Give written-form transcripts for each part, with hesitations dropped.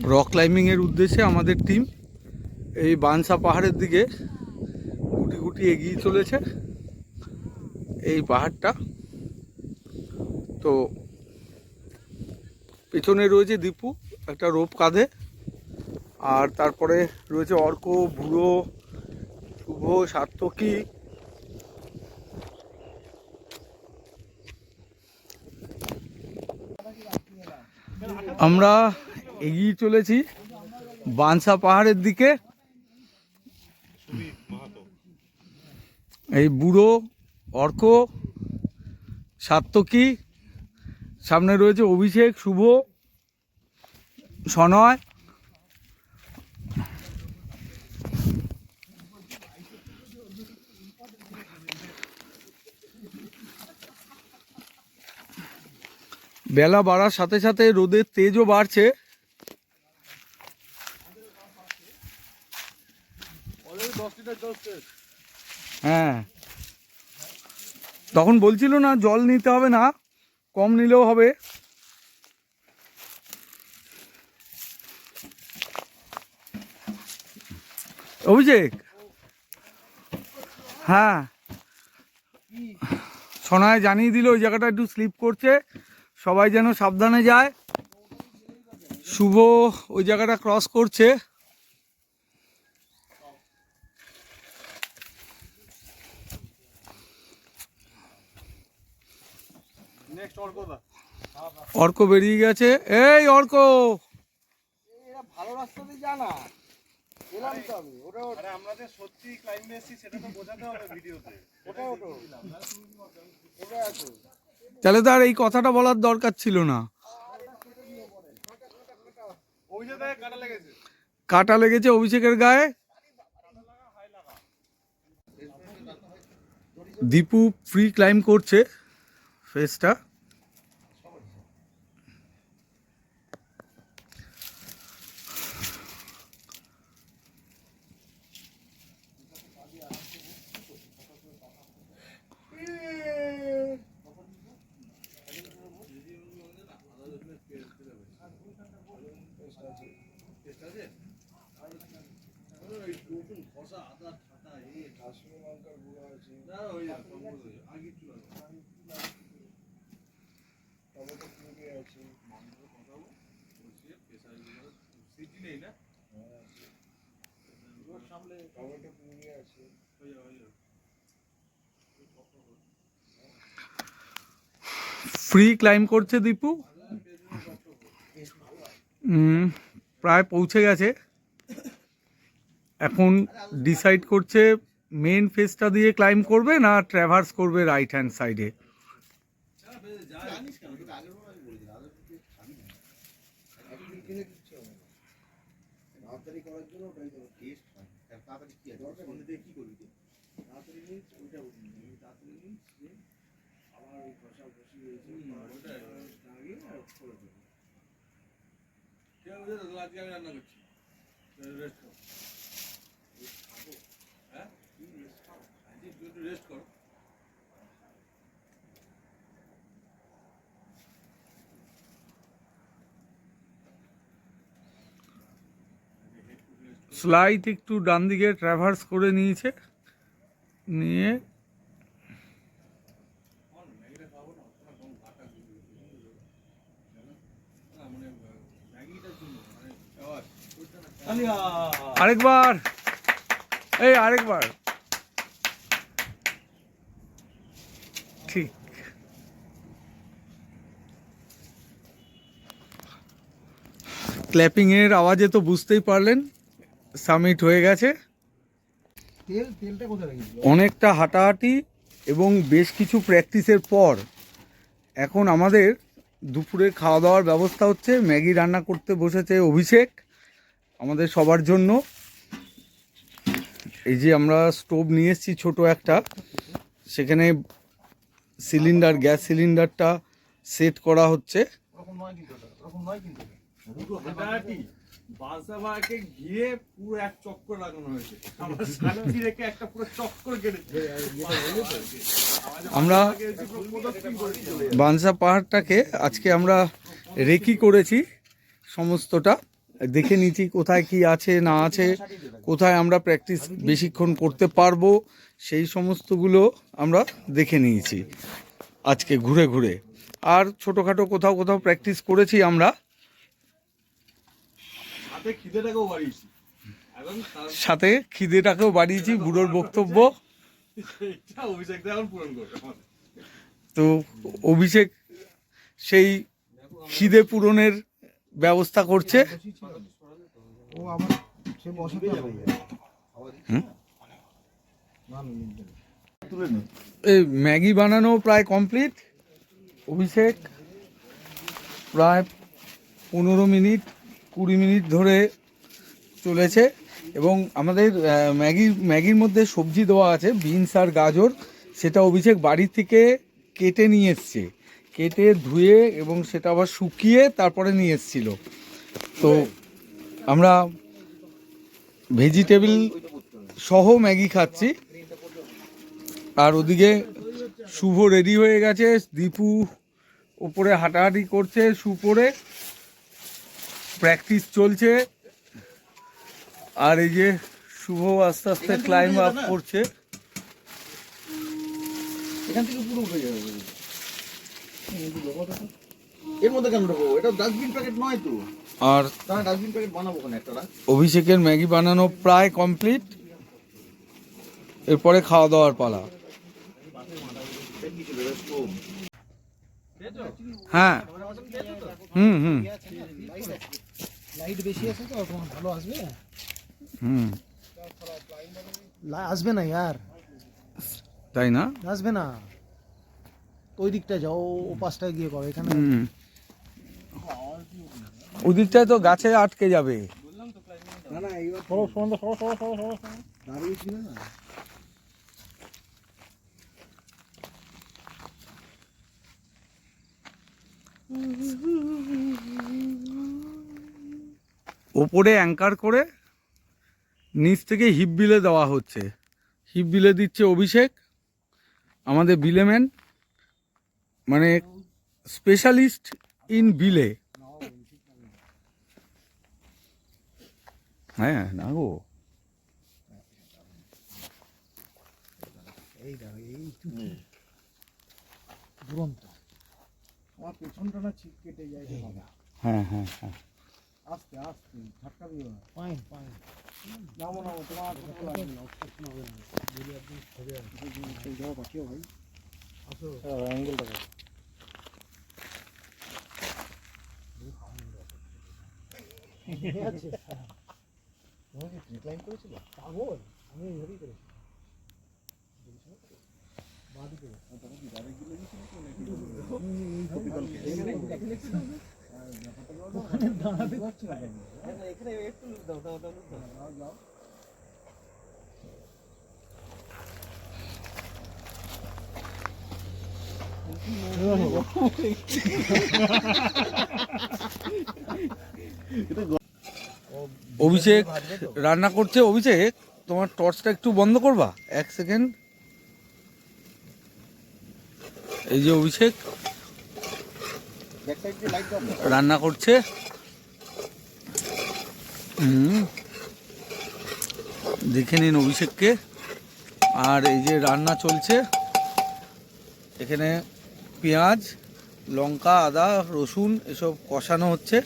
Rock ক্লাইম্বিংয়ের উদ্দেশ্যে আমাদের team এই বানসা পাহাড়ের দিকে গুটি গুটি এগিয়ে চলেছে। এই পাহাড়টা তো পেছনে রয়েছে দীপু একটা রোপ কাঁধে, আর তারপরে রয়েছে অর্ক, বুড়ো, শুভ, সাত্তকী। আমরা এগিয়ে চলেছি বানসা পাহাড়ের দিকে। এই বুড়ো, অর্ক, সাত্তকী, সামনে রয়েছে অভিষেক, শুভ, সনয়। বেলা বাড়ার সাথে সাথে রোদের তেজও বাড়ছে। হ্যাঁ, তখন বলছিল না জল নিতে হবে না, কম নিলেও হবে। অভিষেক, হ্যাঁ, সোনায় জানিয়ে দিল ওই জায়গাটা একটু স্লিপ করছে, সবাই যেন সাবধানে যায়। শুভ ওই জায়গাটা ক্রস করছে। অর্ক বেরিয়ে গেছে। এই অর্ক, ভালো রাস্তা দিয়ে জানা এলাম তো আমি। ওটা আমরা যে সত্যি ক্লাইম্বে এসেছি সেটা তো বোঝাতে হবে ভিডিওতে। ওটা আছে। তাহলে তো আর এই কথাটা বলার দরকার ছিল না। ওই যে দেখে কাটা লেগেছে। কাটা লেগেছে অভিষেকের গায়ে। দীপু ফ্রি ক্লাইম্ব করছে ফেসটা। ফ্রি ক্লাইম্ব করছে দীপু। প্রায় পৌঁছে গেছে। এখন ডিসাইড করছে মেন ফেসটা দিয়ে ক্লাইম্ব করবে না ট্র্যাভার্স করবে রাইট হ্যান্ড সাইডে। স্লাইড একটু ডান দিকে ট্র্যাভার্স করে নিয়েছে, নিয়ে আরেকবার, এই আরেকবার, ঠিক। ক্ল্যাপিং এর আওয়াজে তো বুঝতেই পারলেন সামিট হয়ে গেছে। অনেকটা হাঁটাহাঁটি এবং বেশ কিছু প্র্যাকটিসের পর এখন আমাদের দুপুরে খাওয়া দাওয়ার ব্যবস্থা হচ্ছে। ম্যাগি রান্না করতে বসেছে অভিষেক আমাদের সবার জন্য। এই যে আমরা স্টোভ নিয়ে এসেছি ছোটো একটা, সেখানে সিলিন্ডার, গ্যাস সিলিন্ডারটা সেট করা হচ্ছে। ঘিরে পুরো এক চক্কর লাগানো হয়েছে। আমরা সাক্ষী রেখে একটা পুরো চক্কর কেটেছি। আমরা বানসা পাহাড়টাকে আজকে আমরা রেকি করেছি সমস্তটা। দেখে নিয়েছি কোথায় কি আছে না আছে, কোথায় আমরা প্র্যাকটিস বেশিক্ষণ করতে পারবো, সেই সমস্তগুলো আমরা দেখে নিয়েছি আজকে ঘুরে ঘুরে। আর ছোটোখাটো কোথাও কোথাও প্র্যাকটিস করেছি আমরা, সাথে খিদেটাকেও বাড়িয়েছি, বুড়োর বক্তব্য। তো অভিষেক সেই খিদে পূরণের ব্যবস্থা করছে। এই ম্যাগি বানানো প্রায় কমপ্লিট। অভিষেক প্রায় 15-20 মিনিট ধরে চলেছে এবং আমাদের ম্যাগির মধ্যে সবজি দেওয়া আছে, বিনস আর গাজর। সেটা অভিষেক বাড়ি থেকে কেটে নিয়ে এসছে, কেটে ধুয়ে এবং সেটা আবার শুকিয়ে তারপরে নিয়ে এসছিল। তো আমরা ভেজিটেবল সহ ম্যাগি খাচ্ছি। আর ওদিকে শুভ রেডি হয়ে গেছে, দীপু ওপরে হাঁটাহাঁটি করছে, শু পরে প্র্যাকটিস চলছে। আর এই যে শুভ আস্তে আস্তে ক্লাইম্ব আপ করছে। এখান থেকে পুরো উঠে যাবে। এর মধ্যে কেন ঢোকো? এটা ডাস্টবিন প্যাকেট নয় তো। আর তাহলে ডাস্টবিন প্যাকেট বানাবো কেন একটা? অভিষেকের ম্যাগি বানানো প্রায় কমপ্লিট, এরপরে খাওয়া দাওয়ার পালা। হ্যাঁ, হুম লাইট বেশি আছে তো ভালো আসবে। হুম আসবে না ইয়ার, তাই না? আসবে না। ওই দিকটা যাও, ও পাশটায় গিয়ে করো। এখানে ওদিকটায় তো গাছে আটকে যাবে। না না, এইবার দাঁড়িয়ে ছিল না। ওপরে অ্যাঙ্কার করে নিচ থেকে হিপ বিলে দেওয়া হচ্ছে। হিপ বিলে দিচ্ছে অভিষেক, আমাদের বিলেম্যান, মানে স্পেশালিস্ট ইন বিলে। হ্যাঁ না গো, এই দেখো, এই দুরন্ত। আমার পেছনটা না ছিট কেটে যায়। হ্যাঁ হ্যাঁ হ্যাঁ, আস্তে আস্তে ঝটকা দিও না। পাইন পাইন নামো নামো, তোমার কোথাও লাগবে না। সেই যাওয়া বাকিও ভাই। আসো অ্যাঙ্গেলটা দেখো। তোমার কি ট্রিটলাইন করেছিল? পাগল, আমি এইভাবেই করেছি। এখানে একটু লুক দাও, দাও দাও, লুক দাও, দাও। অভিষেক রান্না করছে। অভিষেক, তোমার টর্চটা একটু বন্ধ করবা 1 সেকেন্ড। এই যে অভিষেক রান্না করছে। দেখে নিন অভিষেককে। আর এই যে রান্না চলছে, এখানে পেঁয়াজ, লঙ্কা, আদা, রসুন এসব কষানো হচ্ছে।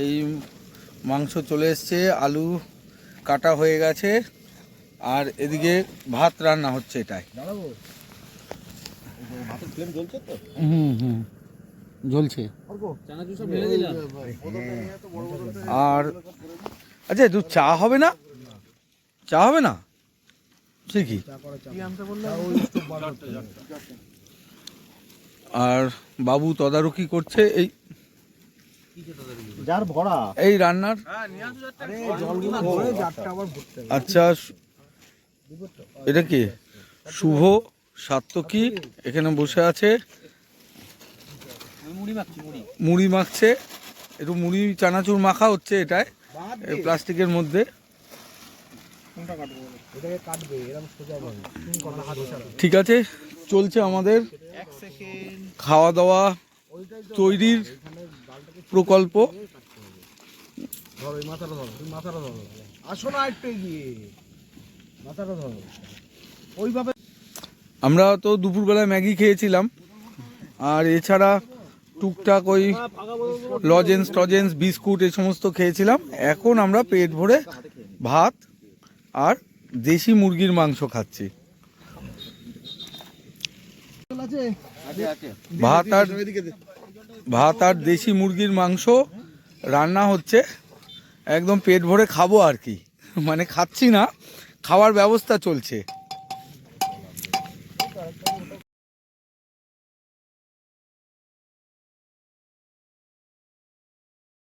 এই মাংস চলে এসছে, আলু কাটা হয়ে গেছে, আর এদিকে ভাত রান্না হচ্ছে এটাই। ভাতের ফ্লেম জ্বলছে তো? হুম জ্বলছে। আর আচ্ছা, একটু চা হবে না? চা হবে না ঠিকই। আর বাবু তদারকি করছে এই যার ভরা এই রান্নার। আচ্ছা, এটা কি? শুভ সাত্তকী এখানে বসে আছে, মুড়ি মাখছে। একটু মুড়ি চানাচুর মাখা হচ্ছে এটায়, প্লাস্টিকের মধ্যে। ঠিক আছে, চলছে আমাদের খাওয়া দাওয়া তৈরির প্রকল্প। ধরো এই মাথাটা ধরো, তুমি মাথাটা ধরো, আসো না একটু এগিয়ে, মাথাটা ধরো ওইভাবে। আমরা তো দুপুরবেলায় ম্যাগি খেয়েছিলাম, আর এছাড়া টুকটাক ওই লজেন্স টজেন্স বিস্কুট এই সমস্ত খেয়েছিলাম। এখন আমরা পেট ভরে ভাত আর দেশি মুরগির মাংস খাচ্ছি। ভাত আর দেশি মুরগির মাংস রান্না হচ্ছে, একদম পেট ভরে খাবো আর কি, মানে খাচ্ছি না, খাওয়ার ব্যবস্থা চলছে।